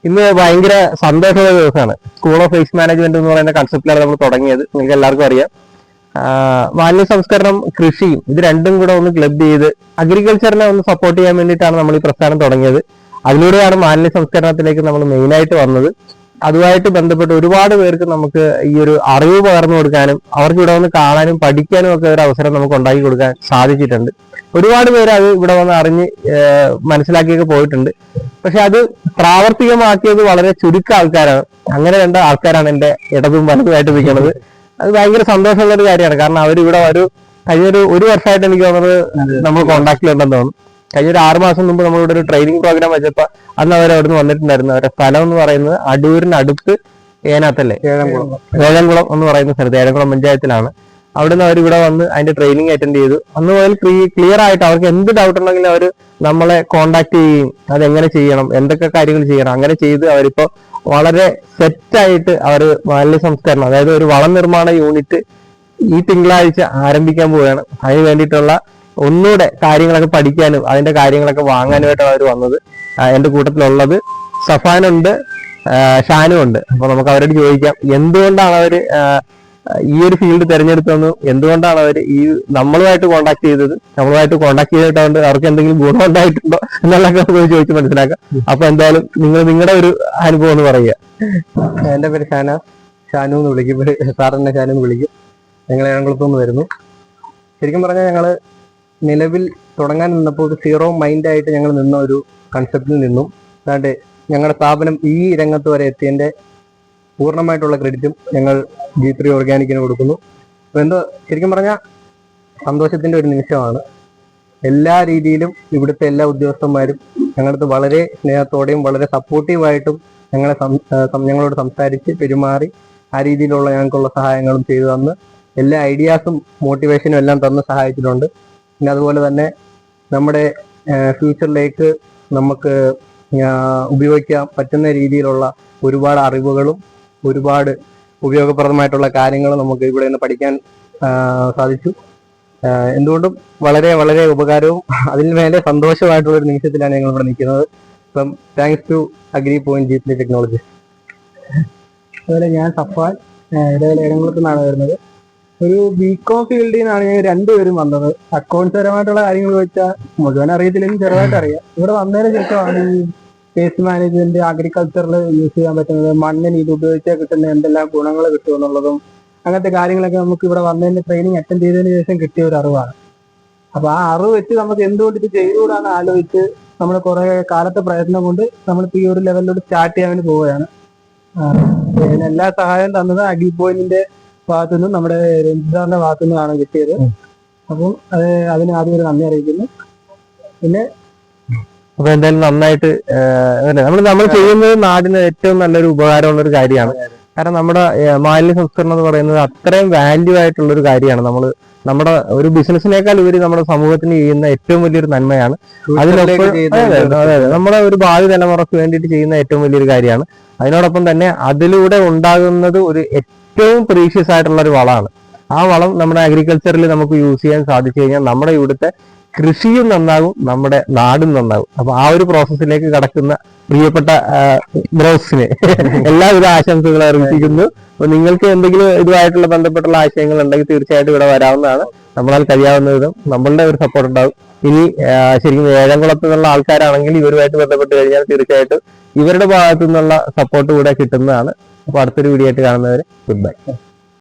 ഇന്ന് ഭയങ്കര സന്തോഷമുള്ള ദിവസമാണ്. സ്കൂൾ ഓഫ് വേസ്റ്റ് മാനേജ്മെന്റ് എന്ന് പറയുന്ന കൺസെപ്റ്റിലാണ് നമ്മൾ തുടങ്ങിയത്. നിങ്ങൾക്ക് എല്ലാവർക്കും അറിയാം. മാലിന്യ സംസ്കരണം കൃഷിയും ഇത് രണ്ടും കൂടെ ഒന്ന് ക്ലബ് ചെയ്ത് അഗ്രികൾച്ചറിനെ ഒന്ന് സപ്പോർട്ട് ചെയ്യാൻ വേണ്ടിയിട്ടാണ് നമ്മൾ ഈ പ്രസ്ഥാനം തുടങ്ങിയത്. അതിലൂടെയാണ് മാലിന്യ സംസ്കരണത്തിലേക്ക് നമ്മൾ മെയിനായിട്ട് വന്നത്. അതുമായിട്ട് ബന്ധപ്പെട്ട് ഒരുപാട് പേർക്ക് നമുക്ക് ഈ ഒരു അറിവ് പകർന്നു കൊടുക്കാനും അവർക്ക് ഇവിടെ വന്ന് കാണാനും പഠിക്കാനും ഒക്കെ ഒരു അവസരം നമുക്ക് ഉണ്ടാക്കി കൊടുക്കാൻ സാധിച്ചിട്ടുണ്ട്. ഒരുപാട് പേര് അത് ഇവിടെ വന്ന് അറിഞ്ഞ് മനസ്സിലാക്കിയൊക്കെ പോയിട്ടുണ്ട്. പക്ഷെ അത് പ്രാവർത്തികമാക്കിയത് വളരെ ചുരുക്കം ആൾക്കാരാണ്. അങ്ങനെ രണ്ട് ആൾക്കാരാണ് എന്റെ ഇടതും വലതുമായിട്ട് നിൽക്കുന്നത്. അത് ഭയങ്കര സന്തോഷമുള്ള ഒരു കാര്യമാണ്. കാരണം അവരിവിടെ കഴിഞ്ഞൊരു വർഷമായിട്ട് എനിക്ക് തോന്നുന്നത് നമ്മൾ കോണ്ടാക്റ്റിലുണ്ടെന്ന് തോന്നുന്നു. കഴിഞ്ഞ ഒരു 6 മാസം മുമ്പ് നമ്മളിവിടെ ഒരു ട്രെയിനിങ് പ്രോഗ്രാം വെച്ചപ്പോൾ അന്ന് അവർ അവിടുന്ന് വന്നിട്ടുണ്ടായിരുന്നു. അവരുടെ സ്ഥലം എന്ന് പറയുന്നത് അടൂരിനടുത്ത് ഏനാത്തല്ലേ, ഏഴംകുളം എന്ന് പറയുന്ന സ്ഥലത്ത്, ഏഴംകുളം പഞ്ചായത്തിലാണ്. അവിടുന്ന് അവരിവിടെ വന്ന് അതിന്റെ ട്രെയിനിങ് അറ്റൻഡ് ചെയ്തു. അന്ന് മുതൽ ക്ലിയർ ആയിട്ട് അവർക്ക് എന്ത് ഡൗട്ട് ഉണ്ടെങ്കിലും അവർ നമ്മളെ കോണ്ടാക്ട് ചെയ്യുകയും അതെങ്ങനെ ചെയ്യണം, എന്തൊക്കെ കാര്യങ്ങൾ ചെയ്യണം, അങ്ങനെ ചെയ്ത് അവരിപ്പോ വളരെ സെറ്റായിട്ട് അവർ മാലിന്യ സംസ്കരണം, അതായത് ഒരു വളം നിർമ്മാണ യൂണിറ്റ് ഈ തിങ്കളാഴ്ച ആരംഭിക്കാൻ പോവുകയാണ്. അതിന് വേണ്ടിയിട്ടുള്ള ഒന്നുകൂടെ കാര്യങ്ങളൊക്കെ പഠിക്കാനും അതിന്റെ കാര്യങ്ങളൊക്കെ വാങ്ങാനുമായിട്ടാണ് അവർ വന്നത്. എന്റെ കൂട്ടത്തിലുള്ളത് സഫാനുണ്ട്, ഷാനും ഉണ്ട്. അപ്പൊ നമുക്ക് അവരോട് ചോദിക്കാം എന്തുകൊണ്ടാണ് അവര് ഈ ഒരു ഫീൽഡ് തിരഞ്ഞെടുത്തതെന്നും എന്തുകൊണ്ടാണ് അവർ ഈ നമ്മളുമായിട്ട് കോണ്ടാക്ട് ചെയ്തത്, നമ്മളുമായിട്ട് കോണ്ടാക്ട് ചെയ്തിട്ടുണ്ട് അവർക്ക് എന്തെങ്കിലും ഗുണം ഉണ്ടായിട്ടുണ്ടോ എന്നുള്ളതൊക്കെ നമുക്ക് ചോദിച്ച് മനസ്സിലാക്കാം. അപ്പൊ എന്തായാലും നിങ്ങളുടെ ഒരു അനുഭവം എന്ന് പറയുക. എന്റെ പേര് ഷാനു എന്ന് വിളിക്കും, സാറിനെ ഷാനു എന്ന് വിളിക്കും. ഞങ്ങൾ ഏഴംകുളത്തുനിന്ന് വരുന്നു. ശരിക്കും പറഞ്ഞാൽ ഞങ്ങള് നിലവിൽ തുടങ്ങാൻ നിന്നപ്പോൾ ഒരു സീറോ മൈൻഡായിട്ട് ഞങ്ങൾ നിന്ന ഒരു കൺസെപ്റ്റിൽ നിന്നും അതാണ്ട് ഞങ്ങളുടെ സ്ഥാപനം ഈ രംഗത്ത് വരെ എത്തിയതിൻ്റെ പൂർണ്ണമായിട്ടുള്ള ക്രെഡിറ്റും ഞങ്ങൾ G3 ഓർഗാനിക്കിന് കൊടുക്കുന്നു. അപ്പോൾ എന്തോ ശരിക്കും പറഞ്ഞാൽ സന്തോഷത്തിൻ്റെ ഒരു നിമിഷമാണ്. എല്ലാ രീതിയിലും ഇവിടുത്തെ എല്ലാ ഉദ്യോഗസ്ഥന്മാരും ഞങ്ങളടുത്ത് വളരെ സ്നേഹത്തോടെയും വളരെ സപ്പോർട്ടീവായിട്ടും ഞങ്ങളോട് സംസാരിച്ച് പെരുമാറി ആ രീതിയിലുള്ള ഞങ്ങൾക്കുള്ള സഹായങ്ങളും ചെയ്തു തന്ന് എല്ലാ ഐഡിയാസും മോട്ടിവേഷനും എല്ലാം തന്ന് സഹായിച്ചിട്ടുണ്ട്. പിന്നെ അതുപോലെ തന്നെ നമ്മുടെ ഫ്യൂച്ചറിലേക്ക് നമുക്ക് ഉപയോഗിക്കാൻ പറ്റുന്ന രീതിയിലുള്ള ഒരുപാട് അറിവുകളും ഒരുപാട് ഉപയോഗപ്രദമായിട്ടുള്ള കാര്യങ്ങളും നമുക്ക് ഇവിടെ നിന്ന് പഠിക്കാൻ സാധിച്ചു. എന്തുകൊണ്ടും വളരെ വളരെ ഉപകാരവും അതിന് മേലെ സന്തോഷമായിട്ടുള്ള ഒരു നിമിഷത്തിലാണ് ഞങ്ങൾ ഇവിടെ നിൽക്കുന്നത്. അപ്പം thanks to agri point G3 technology. അതുപോലെ ഞാൻ സഫാൻ, ഇതേപോലെ ഏഴംകുളത്തു നിന്നാണ് വരുന്നത്. ഒരു ബികോം ഫീൽഡിൽ നിന്നാണ് ഞങ്ങൾ രണ്ടുപേരും വന്നത്. അക്കൗണ്ട്സ് പരമായിട്ടുള്ള കാര്യങ്ങൾ വെച്ചാൽ മുഴുവൻ അറിയത്തില്ലെങ്കിൽ ചെറുതായിട്ട് അറിയാം. ഇവിടെ വന്നതിന് ശേഷമാണ് ഈ വേസ്റ്റ് മാനേജ്മെന്റ് അഗ്രികൾച്ചറിൽ യൂസ് ചെയ്യാൻ പറ്റുന്നത്, മണ്ണിന് ഇത് ഉപയോഗിച്ചാൽ കിട്ടുന്ന എന്തെല്ലാം ഗുണങ്ങൾ കിട്ടും എന്നുള്ളതും അങ്ങനത്തെ കാര്യങ്ങളൊക്കെ നമുക്ക് ഇവിടെ വന്നതിന്റെ ട്രെയിനിങ് അറ്റൻഡ് ചെയ്തതിന് ശേഷം കിട്ടിയ ഒരു അറിവാണ്. അപ്പൊ ആ അറിവ് വെച്ച് നമുക്ക് എന്തുകൊണ്ട് ഇത് ചെയ്തുകൂടാന്ന് ആലോചിച്ച് നമ്മൾ കുറെ കാലത്തെ പ്രയത്നം കൊണ്ട് നമ്മളിപ്പോൾ ഈ ഒരു ലെവലിലോട്ട് സ്റ്റാർട്ട് ചെയ്യാൻ വേണ്ടി പോവുകയാണ്. എല്ലാ സഹായം തന്നത് അഗ്രി പോയിന്റിന്റെ ഭാഗത്തുനിന്നും നമ്മുടെ രഞ്ജിതാറിന്റെ ഭാഗത്തുനിന്നാണ് കിട്ടിയത്. അപ്പം അതിന് ആദ്യം ഒരു നന്ദി അറിയിക്കുന്നു. പിന്നെ അപ്പൊ എന്തായാലും നന്നായിട്ട് നമ്മൾ ചെയ്യുന്നത് നാടിന് ഏറ്റവും നല്ലൊരു ഉപകാരമുള്ള ഒരു കാര്യമാണ്. കാരണം നമ്മുടെ മാലിന്യ സംസ്കരണം എന്ന് പറയുന്നത് അത്രയും വാല്യൂ ആയിട്ടുള്ള ഒരു കാര്യമാണ്. നമ്മുടെ ഒരു ബിസിനസ്സിനേക്കാൾ ഉപരി നമ്മുടെ സമൂഹത്തിന് ചെയ്യുന്ന ഏറ്റവും വലിയൊരു നന്മയാണ്. അതിനൊപ്പം നമ്മുടെ ഒരു ഭാവി തലമുറക്ക് വേണ്ടിയിട്ട് ചെയ്യുന്ന ഏറ്റവും വലിയൊരു കാര്യമാണ്. അതിനോടൊപ്പം തന്നെ അതിലൂടെ ഉണ്ടാകുന്നത് ഒരു ഏറ്റവും പ്രീഷ്യസ് ആയിട്ടുള്ള ഒരു വളമാണ്. ആ വളം നമ്മുടെ അഗ്രികൾച്ചറിൽ നമുക്ക് യൂസ് ചെയ്യാൻ സാധിച്ചു കഴിഞ്ഞാൽ നമ്മുടെ ഇവിടുത്തെ കൃഷിയും നന്നാകും, നമ്മുടെ നാടും നന്നാകും. അപ്പൊ ആ ഒരു പ്രോസസ്സിലേക്ക് കടക്കുന്ന പ്രിയപ്പെട്ട ബ്രോസിനെ എല്ലാവിധ ആശംസകൾ അറിയിക്കുന്നു. അപ്പൊ നിങ്ങൾക്ക് എന്തെങ്കിലും ഇതുമായിട്ടുള്ള ബന്ധപ്പെട്ടുള്ള ആശയങ്ങൾ ഉണ്ടെങ്കിൽ തീർച്ചയായിട്ടും ഇവിടെ വരാവുന്നതാണ്. നമ്മളാൽ കഴിയാവുന്ന വിധം നമ്മളുടെ ഒരു സപ്പോർട്ട് ഉണ്ടാവും. ഇനി ശരിക്കും ഏഴംകുളത്ത് നിന്നുള്ള ആൾക്കാരാണെങ്കിൽ ഇവരുമായിട്ട് ബന്ധപ്പെട്ട് കഴിഞ്ഞാൽ തീർച്ചയായിട്ടും ഇവരുടെ ഭാഗത്തു നിന്നുള്ള സപ്പോർട്ട് കൂടെ കിട്ടുന്നതാണ്. അപ്പൊ അടുത്തൊരു വീഡിയോ ആയിട്ട് കാണുന്നവരെ ഗുഡ് ബൈ.